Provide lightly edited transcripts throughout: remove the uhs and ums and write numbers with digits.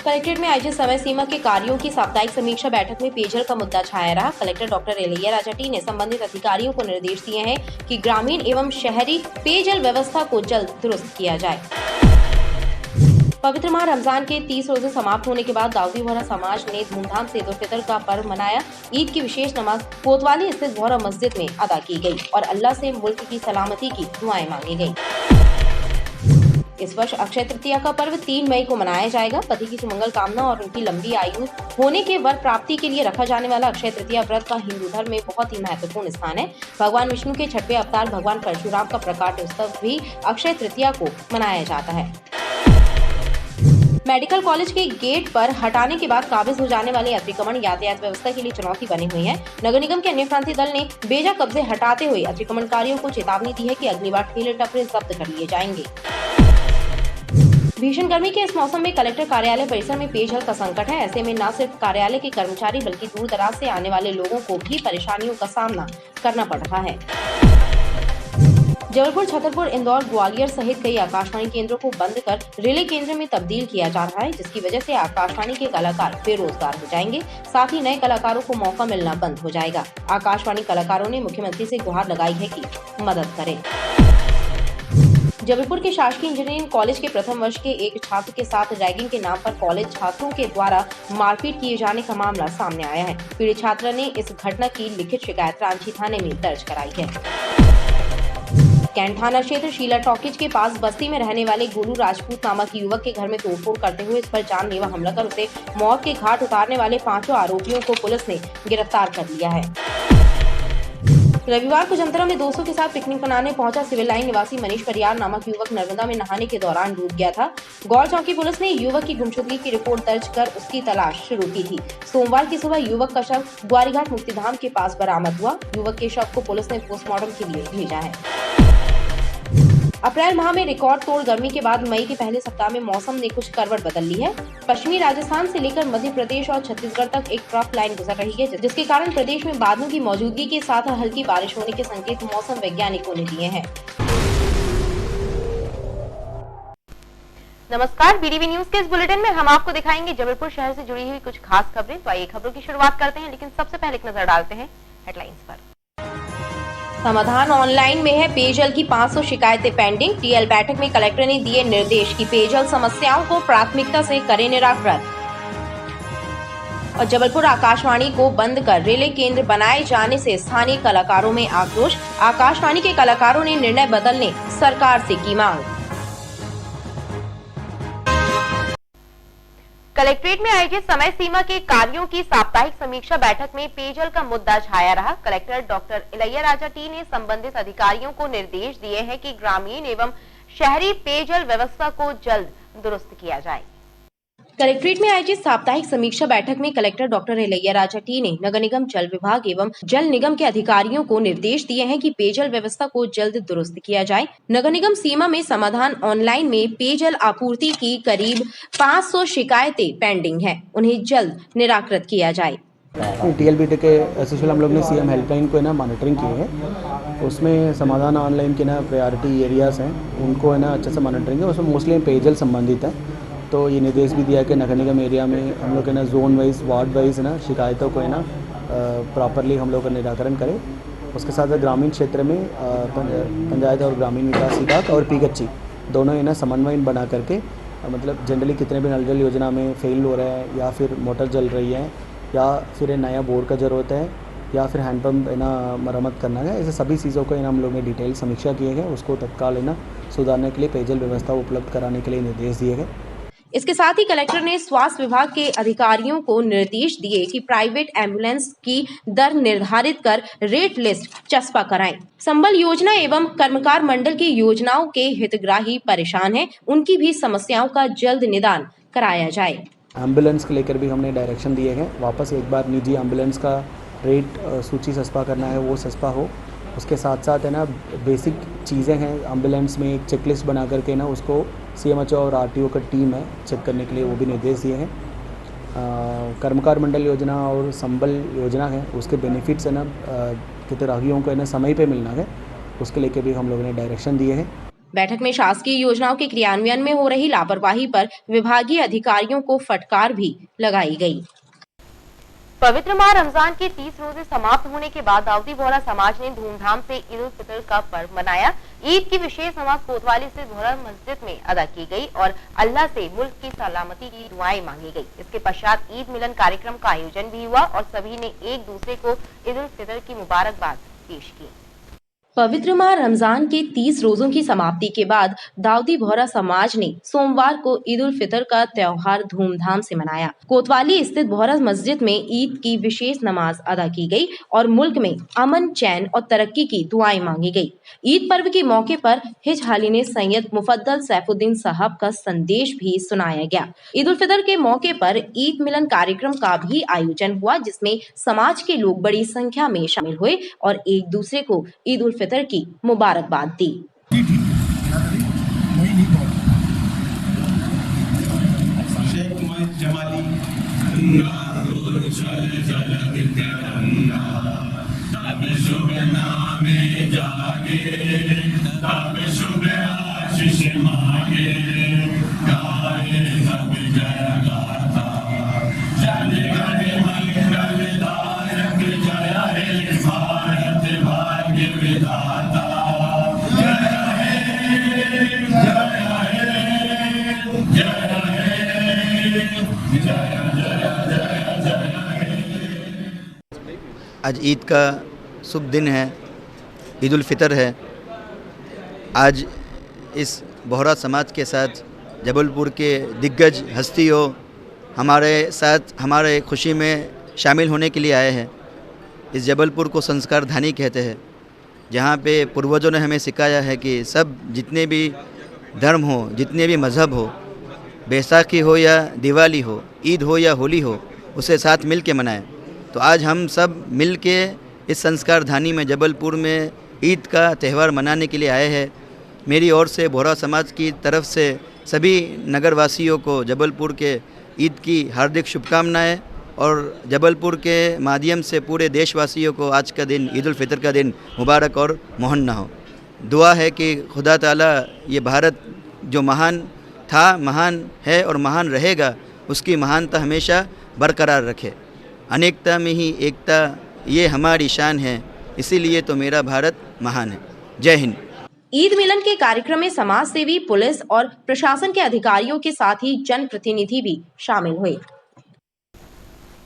Collectorate में आयोजित समय सीमा के कार्यों की साप्ताहिक समीक्षा बैठक में पेयजल का मुद्दा छाया रहा। Collector doctor Ilaiya Raja T ने संबंधित अधिकारियों को निर्देश दिए हैं कि ग्रामीण एवं शहरी पेयजल व्यवस्था को जल्द दुरुस्त किया जाए। पवित्र माह रमजान के 30 रोजे समाप्त होने के बाद दाऊदी बोहरा समाज ने धूमधाम से ईद उल फितर का पर्व मनाया। ईद की विशेष नमाज कोतवाली स्थित बोहरा मस्जिद में अदा की गई और अल्लाह से मुल्क की सलामती की दुआएं मांगी गयी। इस वर्ष अक्षय तृतीया का पर्व 3 मई को मनाया जाएगा। पति की सुमंगल कामना और उनकी लंबी आयु होने के वर प्राप्ति के लिए रखा जाने वाला अक्षय तृतीया व्रत का हिंदू धर्म में बहुत ही महत्वपूर्ण स्थान है। भगवान विष्णु के 6वें अवतार भगवान परशुराम का प्रकाट उत्सव भी अक्षय तृतीया को मनाया जाता है। मेडिकल कॉलेज के गेट पर हटाने के बाद काबिज हो जाने वाले अतिक्रमण यातायात व्यवस्था के लिए चुनौती बनी हुई है। नगर निगम के अन्य प्रांतीय दल ने बेजा कब्जे हटाते हुए अतिक्रमणकारियों को चेतावनी दी है कि अगली बार ठेले टपरे जब्त कर लिए जाएंगे। भीषण गर्मी के इस मौसम में कलेक्टर कार्यालय परिसर में पेयजल का संकट है। ऐसे में न सिर्फ कार्यालय के कर्मचारी बल्कि दूर दराज से आने वाले लोगों को भी परेशानियों का सामना करना पड़ रहा है। जबलपुर, छतरपुर, इंदौर, ग्वालियर सहित कई आकाशवाणी केंद्रों को बंद कर रिले केंद्र में तब्दील किया जा रहा है, जिसकी वजह से आकाशवाणी के कलाकार बेरोजगार हो जाएंगे। साथ ही नए कलाकारों को मौका मिलना बंद हो जाएगा। आकाशवाणी कलाकारों ने मुख्यमंत्री से गुहार लगाई है कि मदद करें। जबलपुर के शासकीय इंजीनियरिंग कॉलेज के प्रथम वर्ष के एक छात्र के साथ रैगिंग के नाम पर कॉलेज छात्रों के द्वारा मारपीट किए जाने का मामला सामने आया है। पीड़ित छात्र ने इस घटना की लिखित शिकायत रांची थाने में दर्ज कराई है। कैंट थाना क्षेत्र शीला टॉकीज के पास बस्ती में रहने वाले गोलू राजपूत नामक युवक के घर में तोड़फोड़ करते हुए इस पर जानलेवा हमला कर उसे मौत के घाट उतारने वाले 5 आरोपियों को पुलिस ने गिरफ्तार कर लिया है। रविवार को जमतरा में दोस्तों के साथ पिकनिक मनाने पहुंचा सिविल लाइन निवासी मनीष परियार नामक युवक नर्मदा में नहाने के दौरान डूब गया था। गौर चौकी पुलिस ने युवक की गुमशुदगी की रिपोर्ट दर्ज कर उसकी तलाश शुरू की थी। सोमवार की सुबह युवक का शव ग्वारीघाट मुक्तिधाम के पास बरामद हुआ। युवक के शव को पुलिस ने पोस्टमार्टम के लिए भेजा है। अप्रैल माह में रिकॉर्ड तोड़ गर्मी के बाद मई के पहले सप्ताह में मौसम ने कुछ करवट बदल ली है। पश्चिमी राजस्थान से लेकर मध्य प्रदेश और छत्तीसगढ़ तक एक ट्रफ लाइन गुजर रही है, जिसके कारण प्रदेश में बादलों की मौजूदगी के साथ हल्की बारिश होने के संकेत मौसम वैज्ञानिकों ने दिए हैं। नमस्कार, बीडीवी न्यूज के इस बुलेटिन में हम आपको दिखाएंगे जबलपुर शहर से जुड़ी हुई कुछ खास खबरें। तो आइए खबरों की शुरुआत करते हैं, लेकिन सबसे पहले एक नजर डालते हैं हेडलाइंस पर। समाधान ऑनलाइन में है, पेयजल की 500 शिकायतें पेंडिंग। टीएल बैठक में कलेक्टर ने दिए निर्देश कि पेयजल समस्याओं को प्राथमिकता से करें निराकृत। और जबलपुर आकाशवाणी को बंद कर रिले केंद्र बनाए जाने से स्थानीय कलाकारों में आक्रोश। आकाशवाणी के कलाकारों ने निर्णय बदलने सरकार से की मांग। कलेक्ट्रेट में आयोजित समय सीमा के कार्यों की साप्ताहिक समीक्षा बैठक में पेयजल का मुद्दा छाया रहा। Collector doctor Ilaiya Raja T ने संबंधित अधिकारियों को निर्देश दिए हैं कि ग्रामीण एवं शहरी पेयजल व्यवस्था को जल्द दुरुस्त किया जाए। कलेक्ट्रेट में आयोजित साप्ताहिक समीक्षा बैठक में collector doctor Ilaiya Raja T ने नगर निगम, जल विभाग एवं जल निगम के अधिकारियों को निर्देश दिए हैं कि पेयजल व्यवस्था को जल्द दुरुस्त किया जाए। नगर निगम सीमा में समाधान ऑनलाइन में पेयजल आपूर्ति की करीब 500 शिकायतें पेंडिंग हैं, उन्हें जल्द निराकृत किया जाए। टीएलबीटी के एसोसिएशन हम लोग ने सीएम हेल्पलाइन को है ना मॉनिटरिंग की है। उसमें समाधान ऑनलाइन के ना प्रायोरिटी एरियाज हैं, उनको है ना अच्छे से मॉनिटरिंग है। उसमें मोस्टली पेयजल संबंधित है। तो ये निर्देश भी दिया कि नगर निगम एरिया में हम लोग है ना जोन वाइज, वार्ड वाइज है ना शिकायतों को है ना प्रॉपरली हम लोग का निराकरण करें। उसके साथ ग्रामीण क्षेत्र में पंचायत और ग्रामीण विकास विभाग और पीगच्ची दोनों है ना समन्वय बना करके मतलब जनरली कितने भी नल जल योजना में फेल हो रहा है या फिर मोटर जल रही है या फिर नया बोर का ज़रूरत है या फिर हैंडपम्प है ना मरम्मत करना है, ऐसे सभी चीज़ों को है ना हम लोग ने डिटेल समीक्षा किए गए। उसको तत्काल है ना सुधारने के लिए पेयजल व्यवस्था उपलब्ध कराने के लिए निर्देश दिए गए। इसके साथ ही कलेक्टर ने स्वास्थ्य विभाग के अधिकारियों को निर्देश दिए कि प्राइवेट एम्बुलेंस की दर निर्धारित कर रेट लिस्ट चस्पा कराएं। संबल योजना एवं कर्मकार मंडल की योजनाओं के हितग्राही परेशान हैं, उनकी भी समस्याओं का जल्द निदान कराया जाए। एम्बुलेंस को लेकर भी हमने डायरेक्शन दिए हैं। वापस एक बार निजी एम्बुलेंस का रेट सूची सस्पा करना है, वो सस्पा हो। उसके साथ साथ है ना बेसिक चीज़ें हैं एम्बुलेंस में, एक चेकलिस्ट बना करके ना उसको सीएमएचओ और आरटीओ का टीम है चेक करने के लिए, वो भी निर्देश दिए हैं। कर्मकार मंडल योजना और संबल योजना है, उसके बेनिफिट्स है ना हितग्राहियों को है ना समय पे मिलना है, उसके लेके भी हम लोगों ने डायरेक्शन दिए हैं। बैठक में शासकीय योजनाओं के क्रियान्वयन में हो रही लापरवाही पर विभागीय अधिकारियों को फटकार भी लगाई गई। पवित्र माह रमजान के 30 रोजे समाप्त होने के बाद दाऊदी बोहरा समाज ने धूमधाम से ईद उल फितर का पर्व मनाया। ईद की विशेष नमाज कोतवाली से बोहरा मस्जिद में अदा की गई और अल्लाह से मुल्क की सलामती की दुआएं मांगी गई। इसके पश्चात ईद मिलन कार्यक्रम का आयोजन भी हुआ और सभी ने एक दूसरे को ईद उल फितर की मुबारकबाद पेश की। पवित्र माह रमजान के 30 रोजों की समाप्ति के बाद दाऊदी बोहरा समाज ने सोमवार को ईद उल फितर का त्योहार धूमधाम से मनाया। कोतवाली स्थित बोहरा मस्जिद में ईद की विशेष नमाज अदा की गई और मुल्क में अमन, चैन और तरक्की की दुआएं मांगी गई। ईद पर्व के मौके पर हिज हाली ने सैयद मुफद्दल सैफुद्दीन साहब का संदेश भी सुनाया गया। ईद उल फितर के मौके पर ईद मिलन कार्यक्रम का भी आयोजन हुआ, जिसमें समाज के लोग बड़ी संख्या में शामिल हुए और एक दूसरे को ईद उल फितर की मुबारकबाद दी। आज ईद का शुभ दिन है, ईद उल फितर है। आज इस बोहरा समाज के साथ जबलपुर के दिग्गज हस्तियों हमारे साथ हमारे खुशी में शामिल होने के लिए आए हैं। इस जबलपुर को संस्कार धानी कहते हैं, जहाँ पे पूर्वजों ने हमें सिखाया है कि सब जितने भी धर्म हो, जितने भी मज़हब हो, बैसाखी हो या दिवाली हो, ईद हो या होली हो, उसे साथ मिल के मनाएं। तो आज हम सब मिल के इस संस्कार धानी में जबलपुर में ईद का त्यौहार मनाने के लिए आए हैं। मेरी ओर से बोहरा समाज की तरफ से सभी नगरवासियों को जबलपुर के ईद की हार्दिक शुभकामनाएं और जबलपुर के माध्यम से पूरे देशवासियों को आज का दिन ईद उल फितर का दिन मुबारक और मोहन्ना हो। दुआ है कि खुदा ताला ये भारत जो महान था, महान है और महान रहेगा, उसकी महानता हमेशा बरकरार रखे। अनेकता में ही एकता, ये हमारी शान है, इसीलिए तो मेरा भारत महान है। जय हिंद। ईद मिलन के कार्यक्रम में समाज सेवी, पुलिस और प्रशासन के अधिकारियों के साथ ही जनप्रतिनिधि भी शामिल हुए।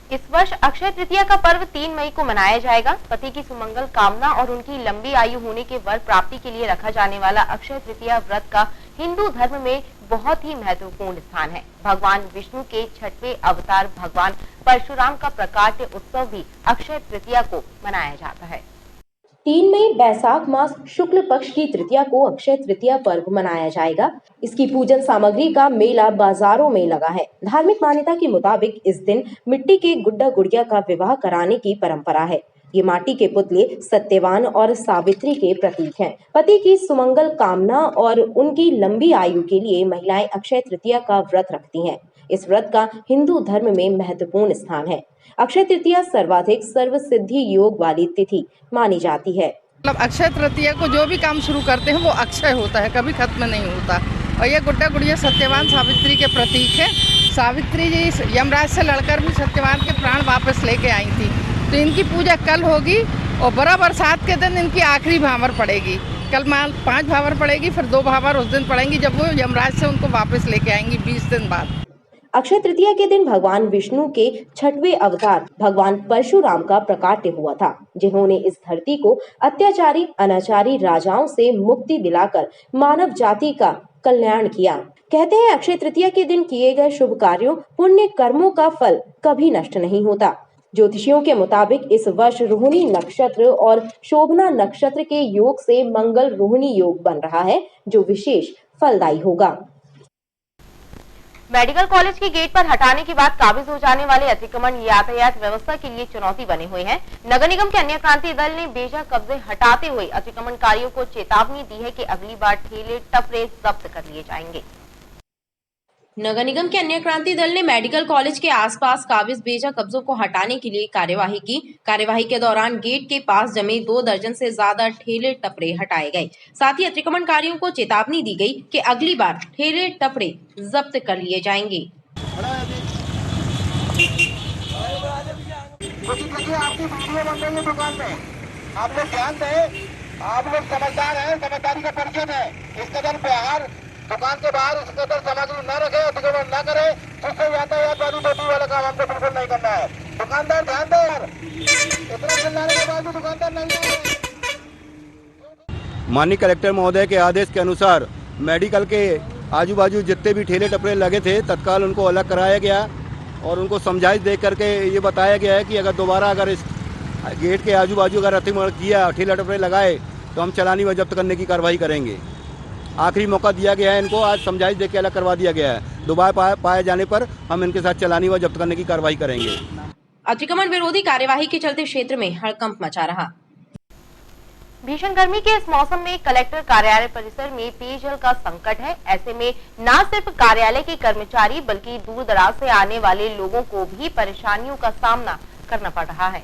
इस वर्ष अक्षय तृतीया का पर्व 3 मई को मनाया जाएगा। पति की सुमंगल कामना और उनकी लंबी आयु होने के वर प्राप्ति के लिए रखा जाने वाला अक्षय तृतीया व्रत का हिंदू धर्म में बहुत ही महत्वपूर्ण स्थान है। भगवान विष्णु के 6वें अवतार भगवान परशुराम का प्रकाट्य उत्सव भी अक्षय तृतीया को मनाया जाता है। 3 मई बैसाख मास शुक्ल पक्ष की तृतीया को अक्षय तृतीया पर्व मनाया जाएगा। इसकी पूजन सामग्री का मेला बाजारों में लगा है। धार्मिक मान्यता के मुताबिक इस दिन मिट्टी के गुड्डा गुड़िया का विवाह कराने की परंपरा है। ये माटी के पुतले सत्यवान और सावित्री के प्रतीक हैं। पति की सुमंगल कामना और उनकी लंबी आयु के लिए महिलाएं अक्षय तृतीया का व्रत रखती हैं। इस व्रत का हिंदू धर्म में महत्वपूर्ण स्थान है। अक्षय तृतीया सर्वाधिक सर्व सिद्धि योग वाली तिथि मानी जाती है। मतलब अक्षय तृतीया को जो भी काम शुरू करते हैं वो अक्षय होता है, कभी खत्म नहीं होता। और ये गुड्डा गुड़िया सत्यवान सावित्री के प्रतीक है। सावित्री जी यमराज से लड़कर भी सत्यवान के प्राण वापस लेके आई थी, तो इनकी पूजा कल होगी और बराबर 7 के दिन इनकी आखिरी भावर पड़ेगी। कल 5 भावर पड़ेगी, फिर 2 भावर उस दिन पड़ेंगी जब वो यमराज से उनको वापस लेके आएंगी 20 दिन बाद। अक्षय तृतीया के दिन भगवान विष्णु के 6वें अवतार भगवान परशुराम का प्रकाट्य हुआ था, जिन्होंने इस धरती को अत्याचारी अनाचारी राजाओं से मुक्ति दिलाकर मानव जाति का कल्याण किया। कहते हैं अक्षय तृतीया के दिन किए गए शुभ कार्यों, पुण्य कर्मों का फल कभी नष्ट नहीं होता। ज्योतिषियों के मुताबिक इस वर्ष रोहिणी नक्षत्र और शोभना नक्षत्र के योग से मंगल रोहिणी योग बन रहा है, जो विशेष फलदायी होगा। मेडिकल कॉलेज के गेट पर हटाने के बाद काबिज हो जाने वाले अतिक्रमण यातायात व्यवस्था के लिए चुनौती बने हुए हैं। नगर निगम के अन्य क्रांति दल ने बेजा कब्जे हटाते हुए अतिक्रमणकारियों को चेतावनी दी है कि अगली बार ठेले टपरे जब्त कर लिए जाएंगे। नगर निगम के अन्य क्रांति दल ने मेडिकल कॉलेज के आसपास काबिज बेजा कब्जों को हटाने के लिए कार्यवाही की। कार्यवाही के दौरान गेट के पास जमे 2 दर्जन से ज्यादा ठेले टपरे हटाए गए। साथ ही अतिक्रमणकारियों को चेतावनी दी गई कि अगली बार ठेले टपरे जब्त कर लिए जाएंगे। आप लोग ध्यान दें, आप लोग समझदार हैं, समझदारी का परिचय है। इस कदर बाहर दुकान के बाहर इस कदर सामग्री न रखे, अतिक्रमण न करे, जिससे यातायात वाली बेटी वाला काम हमको बिल्कुल नहीं करना है। दुकानदार ध्यान दे यार, इतना चिल्लाने के बाद भी दुकानदार नहीं है। माननीय कलेक्टर महोदय के आदेश के अनुसार मेडिकल के आजू बाजू जितने भी ठेले टपरे लगे थे तत्काल उनको अलग कराया गया और उनको समझाइश दे करके ये बताया गया है कि अगर दोबारा अगर इस गेट के आजू बाजू अगर अतिक्रमण किया, ठेले टपरे लगाए तो हम चालानी व जब्त करने की कार्रवाई करेंगे। आखिरी मौका दिया गया है इनको, आज समझाइश दे के अलग करवा दिया गया है। दोबारा पाए जाने पर हम इनके साथ चालानी व जब्त करने की कार्रवाई करेंगे। अतिक्रमण विरोधी कार्यवाही के चलते क्षेत्र में हड़कंप मचा रहा। भीषण गर्मी के इस मौसम में कलेक्टर कार्यालय परिसर में पेयजल का संकट है। ऐसे में न सिर्फ कार्यालय के कर्मचारी बल्कि दूर दराज से आने वाले लोगों को भी परेशानियों का सामना करना पड़ रहा है।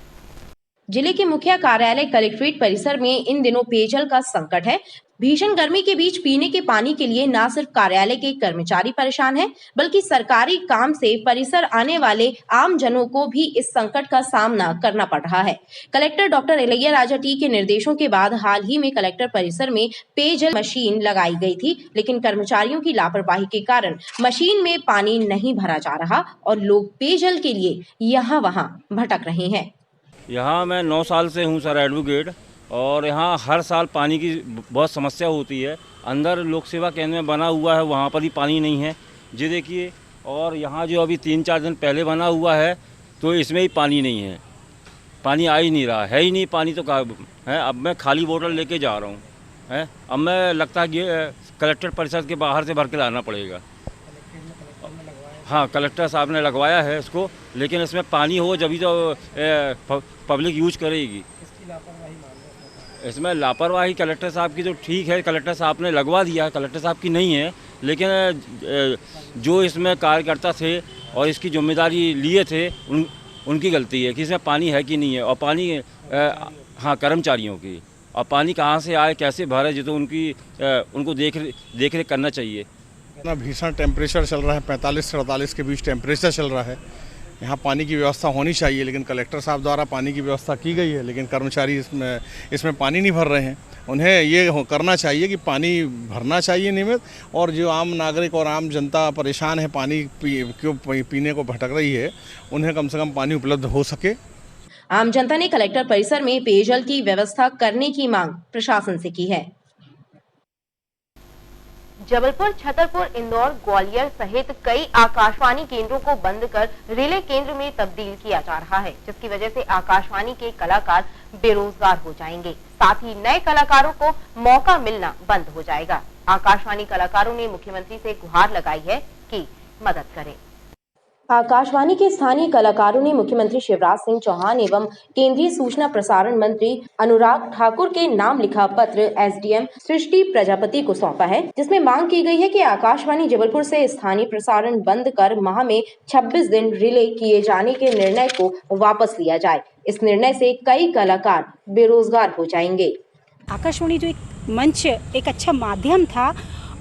जिले के मुखिया कार्यालय कलेक्ट्रेट परिसर में इन दिनों पेयजल का संकट है। भीषण गर्मी के बीच पीने के पानी के लिए न सिर्फ कार्यालय के कर्मचारी परेशान हैं, बल्कि सरकारी काम से परिसर आने वाले आम जनों को भी इस संकट का सामना करना पड़ रहा है। Collector doctor Ilaiya Raja T के निर्देशों के बाद हाल ही में कलेक्टर परिसर में पेयजल मशीन लगाई गई थी, लेकिन कर्मचारियों की लापरवाही के कारण मशीन में पानी नहीं भरा जा रहा और लोग पेयजल के लिए यहाँ वहाँ भटक रहे हैं। यहाँ मैं 9 साल से हूँ सर एडवोकेट, और यहाँ हर साल पानी की बहुत समस्या होती है। अंदर लोक सेवा केंद्र में बना हुआ है, वहाँ पर ही पानी नहीं है जी देखिए। और यहाँ जो अभी 3-4 दिन पहले बना हुआ है तो इसमें ही पानी नहीं है, पानी आ ही नहीं रहा है ही नहीं। पानी तो है, अब मैं खाली बोतल लेके जा रहा हूँ है। अब मैं लगता है कि कलेक्टर परिषद के बाहर से भर के लाना पड़ेगा। हाँ, कलेक्टर साहब ने लगवाया है इसको, लेकिन इसमें पानी हो जब तो पब्लिक यूज करेगी। इसमें लापरवाही कलेक्टर साहब की तो ठीक है, कलेक्टर साहब ने लगवा दिया, कलेक्टर साहब की नहीं है, लेकिन जो इसमें कार्यकर्ता थे और इसकी जिम्मेदारी लिए थे उनकी गलती है कि इसमें पानी है कि नहीं है। और पानी हाँ कर्मचारियों की, और पानी कहाँ से आए कैसे भरे जो तो उनको देख रेख करना चाहिए। इतना भीषण टेम्परेचर चल रहा है, 45 से 48 के बीच टेम्परेचर चल रहा है। यहाँ पानी की व्यवस्था होनी चाहिए, लेकिन कलेक्टर साहब द्वारा पानी की व्यवस्था की गई है, लेकिन कर्मचारी इसमें पानी नहीं भर रहे हैं। उन्हें ये करना चाहिए कि पानी भरना चाहिए नियमित, और जो आम नागरिक और आम जनता परेशान है पानी क्यों पीने को भटक रही है, उन्हें कम से कम पानी उपलब्ध हो सके। आम जनता ने कलेक्टर परिसर में पेयजल की व्यवस्था करने की मांग प्रशासन से की है। जबलपुर, छतरपुर, इंदौर, ग्वालियर सहित कई आकाशवाणी केंद्रों को बंद कर रिले केंद्र में तब्दील किया जा रहा है, जिसकी वजह से आकाशवाणी के कलाकार बेरोजगार हो जाएंगे। साथ ही नए कलाकारों को मौका मिलना बंद हो जाएगा। आकाशवाणी कलाकारों ने मुख्यमंत्री से गुहार लगाई है कि मदद करें। आकाशवाणी के स्थानीय कलाकारों ने मुख्यमंत्री शिवराज सिंह चौहान एवं केंद्रीय सूचना प्रसारण मंत्री अनुराग ठाकुर के नाम लिखा पत्र एसडीएम सृष्टि प्रजापति को सौंपा है, जिसमें मांग की गई है कि आकाशवाणी जबलपुर से स्थानीय प्रसारण बंद कर माह में 26 दिन रिले किए जाने के निर्णय को वापस लिया जाए। इस निर्णय से कई कलाकार बेरोजगार हो जाएंगे। आकाशवाणी जो एक मंच, एक अच्छा माध्यम था,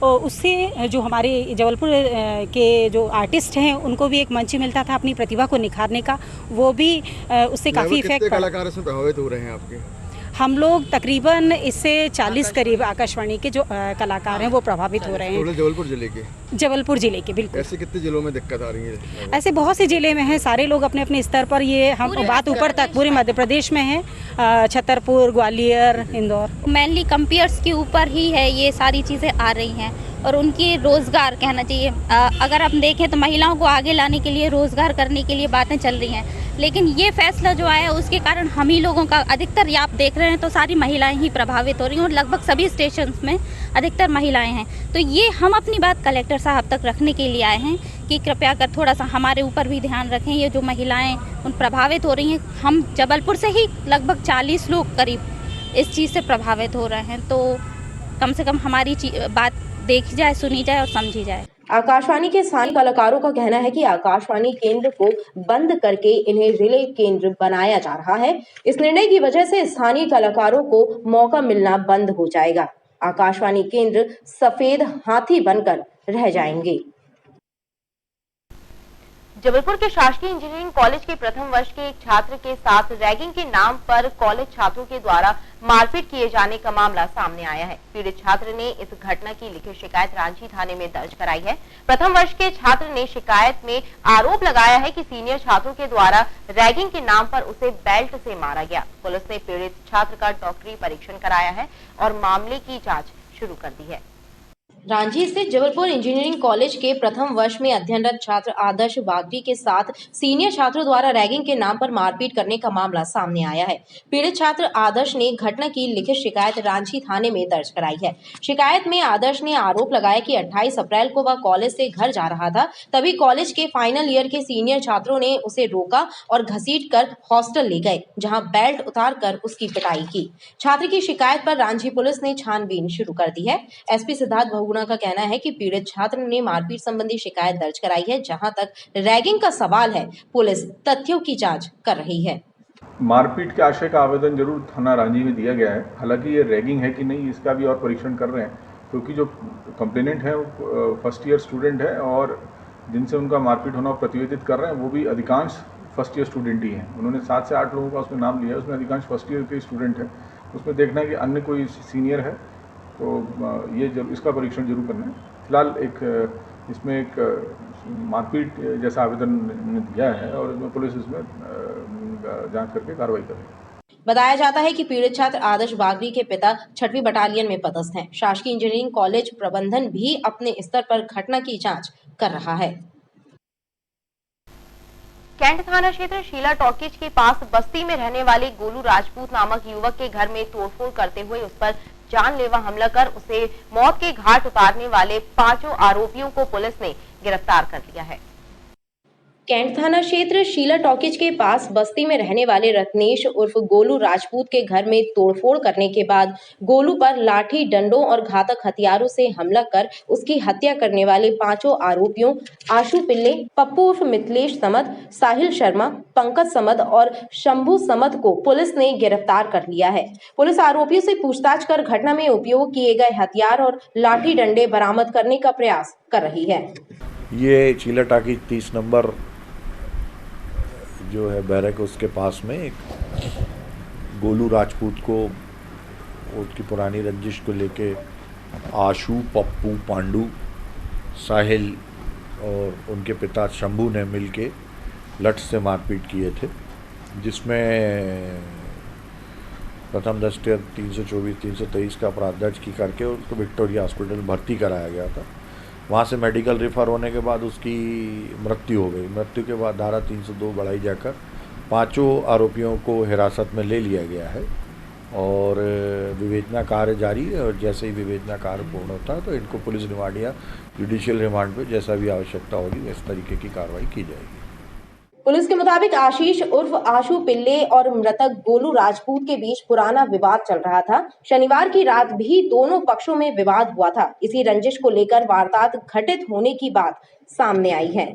और उससे जो हमारे जबलपुर के जो आर्टिस्ट हैं उनको भी एक मंच मिलता था अपनी प्रतिभा को निखारने का, वो भी उससे काफ़ी इफेक्ट पड़ा। कलाकार इसमें प्रभावित हो रहे हैं आपके? हम लोग तकरीबन इससे 40 करीब आकाशवाणी के जो कलाकार हैं वो प्रभावित हो रहे हैं। जबलपुर जिले के? जबलपुर जिले के, बिल्कुल। ऐसे कितने जिलों में दिक्कत आ रही है? ऐसे बहुत से जिले में हैं, सारे लोग अपने अपने स्तर पर, ये हम बात ऊपर तक पूरे मध्य प्रदेश में है, छतरपुर, ग्वालियर, इंदौर। मेनली कंपेयर्स के ऊपर ही है ये सारी चीज़ें आ रही हैं, और उनकी रोज़गार कहना चाहिए। अगर हम देखें तो महिलाओं को आगे लाने के लिए, रोज़गार करने के लिए बातें चल रही हैं, लेकिन ये फैसला जो आया उसके कारण हम ही लोगों का, अधिकतर आप देख रहे हैं तो सारी महिलाएं ही प्रभावित हो रही हैं, और लगभग सभी स्टेशंस में अधिकतर महिलाएं हैं। तो ये हम अपनी बात कलेक्टर साहब तक रखने के लिए आए हैं कि कृपया कर थोड़ा सा हमारे ऊपर भी ध्यान रखें। ये जो महिलाएं उन प्रभावित हो रही हैं, हम जबलपुर से ही लगभग 40 लोग करीब इस चीज़ से प्रभावित हो रहे हैं, तो कम से कम हमारी बात देखी जाए, सुनी जाए और समझी जाए। आकाशवाणी के स्थानीय कलाकारों का कहना है कि आकाशवाणी केंद्र को बंद करके इन्हें रिले केंद्र बनाया जा रहा है। इस निर्णय की वजह से स्थानीय कलाकारों को मौका मिलना बंद हो जाएगा। आकाशवाणी केंद्र सफेद हाथी बनकर रह जाएंगे। जबलपुर के शासकीय इंजीनियरिंग कॉलेज के प्रथम वर्ष के एक छात्र के साथ रैगिंग के नाम पर कॉलेज छात्रों के द्वारा मारपीट किए जाने का मामला सामने आया है। पीड़ित छात्र ने इस घटना की लिखित शिकायत रांची थाने में दर्ज कराई है। प्रथम वर्ष के छात्र ने शिकायत में आरोप लगाया है कि सीनियर छात्रों के द्वारा रैगिंग के नाम पर उसे बेल्ट से मारा गया। पुलिस ने पीड़ित छात्र का डॉक्टरी परीक्षण कराया है और मामले की जाँच शुरू कर दी है। रांची स्थित जबलपुर इंजीनियरिंग कॉलेज के प्रथम वर्ष में अध्ययनरत छात्र आदर्श बागड़ी के साथ सीनियर छात्रों द्वारा रैगिंग के नाम पर मारपीट करने का मामला सामने आया है। पीड़ित छात्र आदर्श ने घटना की लिखित शिकायत रांची थाने में दर्ज कराई है। शिकायत में आदर्श ने आरोप लगाया कि 28 अप्रैल को वह कॉलेज से घर जा रहा था, तभी कॉलेज के फाइनल ईयर के सीनियर छात्रों ने उसे रोका और घसीटकर हॉस्टल ले गए, जहाँ बेल्ट उतार कर उसकी पिटाई की। छात्र की शिकायत पर रांची पुलिस ने छानबीन शुरू कर दी है। एसपी सिद्धार्थ बहुगुणा का कहना है कि पीड़ित छात्र ने मारपीट संबंधी शिकायत दर्ज कराई है। जहां तक रैगिंग का सवाल है, पुलिस तथ्यों की जांच कर रही है। मारपीट के आशय का आवेदन जरूर थाना रांची में दिया गया है। हालांकि ये रैगिंग है कि नहीं, इसका भी और परीक्षण कर रहे हैं, क्योंकि जो कंप्लेनेंट है वो फर्स्ट ईयर स्टूडेंट है और जिनसे उनका मारपीट होना प्रतिवेदित कर रहे हैं वो भी अधिकांश फर्स्ट ईयर स्टूडेंट ही हैं। उन्होंने 7 से 8 लोगों का उसमें नाम लिया है, उसमें अधिकांश फर्स्ट ईयर के स्टूडेंट हैं। उसमें देखना है कि अन्य कोई सीनियर है तो ये इसका परीक्षण जरूर करना है। फिलहाल इसमें एक मारपीट जैसा आवेदन दिया है और इसमें पुलिस इसमें जांच करके कार्रवाई करेगी। बताया जाता है कि पीड़ित छात्र आदर्श बागड़ी के पिता 6वीं बटालियन में पदस्थ हैं। शासकीय इंजीनियरिंग कॉलेज प्रबंधन भी अपने स्तर पर घटना की जांच कर रहा है। कैंट थाना क्षेत्र शीला टॉकीज के पास बस्ती में रहने वाले गोलू राजपूत नामक युवक के घर में तोड़फोड़ करते हुए उस पर जानलेवा हमला कर उसे मौत के घाट उतारने वाले 5 आरोपियों को पुलिस ने गिरफ्तार कर लिया है। कैंट थाना क्षेत्र शीला टॉकीज के पास बस्ती में रहने वाले रत्नेश उर्फ गोलू राजपूत के घर में तोड़फोड़ करने के बाद गोलू पर लाठी, डंडों और घातक हथियारों से हमला कर उसकी हत्या करने वाले 5 आरोपियों आशु पिल्ले, पप्पू उर्फ मिथिलेश समद, साहिल शर्मा, पंकज समद और शंभू समद को पुलिस ने गिरफ्तार कर लिया है। पुलिस आरोपियों से पूछताछ कर घटना में उपयोग किए गए हथियार और लाठी डंडे बरामद करने का प्रयास कर रही है। ये शीला टॉकीज 30 नंबर जो है बैरक, उसके पास में एक गोलू राजपूत को उसकी पुरानी रंजिश को लेके आशु, पप्पू, पांडू, साहिल और उनके पिता शंभू ने मिलके लठ से मारपीट किए थे, जिसमें प्रथम दृष्टया 324, 323 का अपराध दर्ज की करके उसको विक्टोरिया हॉस्पिटल में भर्ती कराया गया था। वहाँ से मेडिकल रेफर होने के बाद उसकी मृत्यु हो गई। मृत्यु के बाद धारा 302 बढ़ाई जाकर 5 आरोपियों को हिरासत में ले लिया गया है और विवेचना कार्य जारी है। और जैसे ही विवेचना कार्य पूर्ण होता है तो इनको पुलिस रिमांड या जुडिशियल रिमांड पे जैसा भी आवश्यकता होगी इस तरीके की कार्रवाई की जाएगी। पुलिस के मुताबिक आशीष उर्फ आशु पिल्ले और मृतक गोलू राजपूत के बीच पुराना विवाद चल रहा था। शनिवार की रात भी दोनों पक्षों में विवाद हुआ था। इसी रंजिश को लेकर वारदात घटित होने की बात सामने आई है।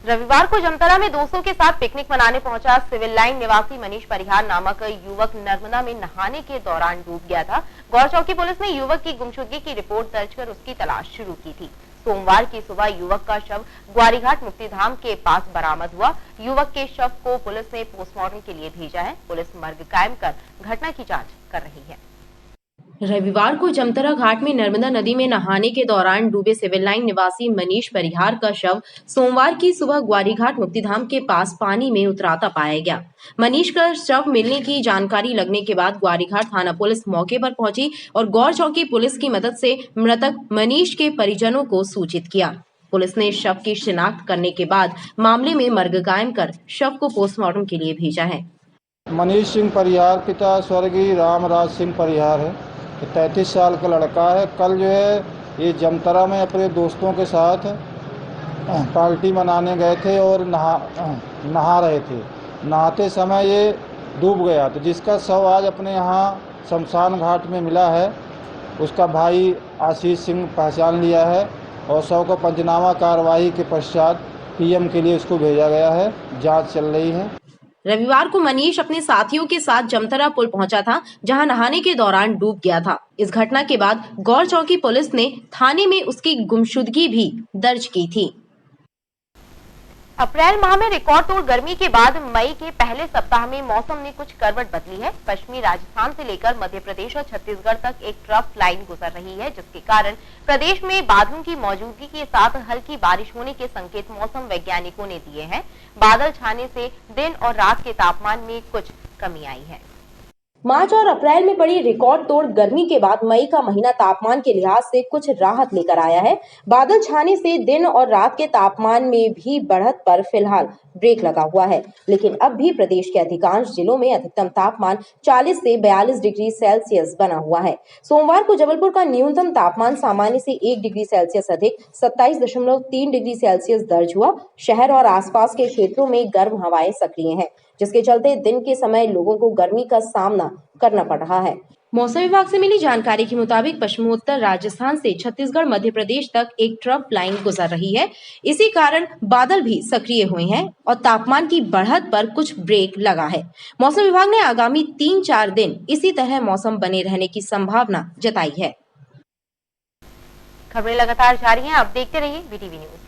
रविवार को जमतरा में दोस्तों के साथ पिकनिक मनाने पहुंचा सिविल लाइन निवासी मनीष परिहार नामक युवक नर्मदा में नहाने के दौरान डूब गया था। गौर चौकी पुलिस ने युवक की गुमशुदगी की रिपोर्ट दर्ज कर उसकी तलाश शुरू की थी। सोमवार की सुबह युवक का शव ग्वारीघाट मुक्तिधाम के पास बरामद हुआ। युवक के शव को पुलिस ने पोस्टमार्टम के लिए भेजा है। पुलिस मर्ग कायम कर घटना की जांच कर रही है। रविवार को जमतरा घाट में नर्मदा नदी में नहाने के दौरान डूबे सिविल लाइन निवासी मनीष परिहार का शव सोमवार की सुबह ग्वारीघाट मुक्तिधाम के पास पानी में उतराता पाया गया। मनीष का शव मिलने की जानकारी लगने के बाद ग्वारीघाट थाना पुलिस मौके पर पहुंची और गौर चौकी पुलिस की मदद से मृतक मनीष के परिजनों को सूचित किया। पुलिस ने शव की शिनाख्त करने के बाद मामले में मर्ग कायम कर शव को पोस्टमार्टम के लिए भेजा है। मनीष सिंह परिहार पिता स्वर्गीय रामराज सिंह परिहार है, 33 साल का लड़का है। कल जो है ये जमतरा में अपने दोस्तों के साथ पार्टी मनाने गए थे और नहा रहे थे। नहाते समय ये डूब गया, तो जिसका शव आज अपने यहाँ शमशान घाट में मिला है। उसका भाई आशीष सिंह पहचान लिया है और शव का पंचनामा कार्यवाही के पश्चात पीएम के लिए उसको भेजा गया है। जांच चल रही है। रविवार को मनीष अपने साथियों के साथ जमतरा पुल पहुंचा था, जहां नहाने के दौरान डूब गया था। इस घटना के बाद गौर चौकी पुलिस ने थाने में उसकी गुमशुदगी भी दर्ज की थी। अप्रैल माह में रिकॉर्ड तोड़ गर्मी के बाद मई के पहले सप्ताह में मौसम ने कुछ करवट बदली है। पश्चिमी राजस्थान से लेकर मध्य प्रदेश और छत्तीसगढ़ तक एक ट्रफ लाइन गुजर रही है, जिसके कारण प्रदेश में बादलों की मौजूदगी के साथ हल्की बारिश होने के संकेत मौसम वैज्ञानिकों ने दिए हैं। बादल छाने से दिन और रात के तापमान में कुछ कमी आई है। मार्च और अप्रैल में पड़ी रिकॉर्ड तोड़ गर्मी के बाद मई का महीना तापमान के लिहाज से कुछ राहत लेकर आया है। बादल छाने से दिन और रात के तापमान में भी बढ़त पर फिलहाल ब्रेक लगा हुआ है, लेकिन अब भी प्रदेश के अधिकांश जिलों में अधिकतम तापमान 40 से 42 डिग्री सेल्सियस बना हुआ है। सोमवार को जबलपुर का न्यूनतम तापमान सामान्य से 1 डिग्री सेल्सियस अधिक 27.3 डिग्री सेल्सियस दर्ज हुआ। शहर और आसपास के क्षेत्रों में गर्म हवाएं सक्रिय हैं, जिसके चलते दिन के समय लोगों को गर्मी का सामना करना पड़ रहा है। मौसम विभाग से मिली जानकारी के मुताबिक पश्चिमोत्तर राजस्थान से छत्तीसगढ़ मध्य प्रदेश तक एक ट्रफ लाइन गुजर रही है। इसी कारण बादल भी सक्रिय हुए हैं और तापमान की बढ़त पर कुछ ब्रेक लगा है। मौसम विभाग ने आगामी 3-4 दिन इसी तरह मौसम बने रहने की संभावना जताई है। खबरें लगातार जारी हैं, आप देखते रहिए BTV न्यूज।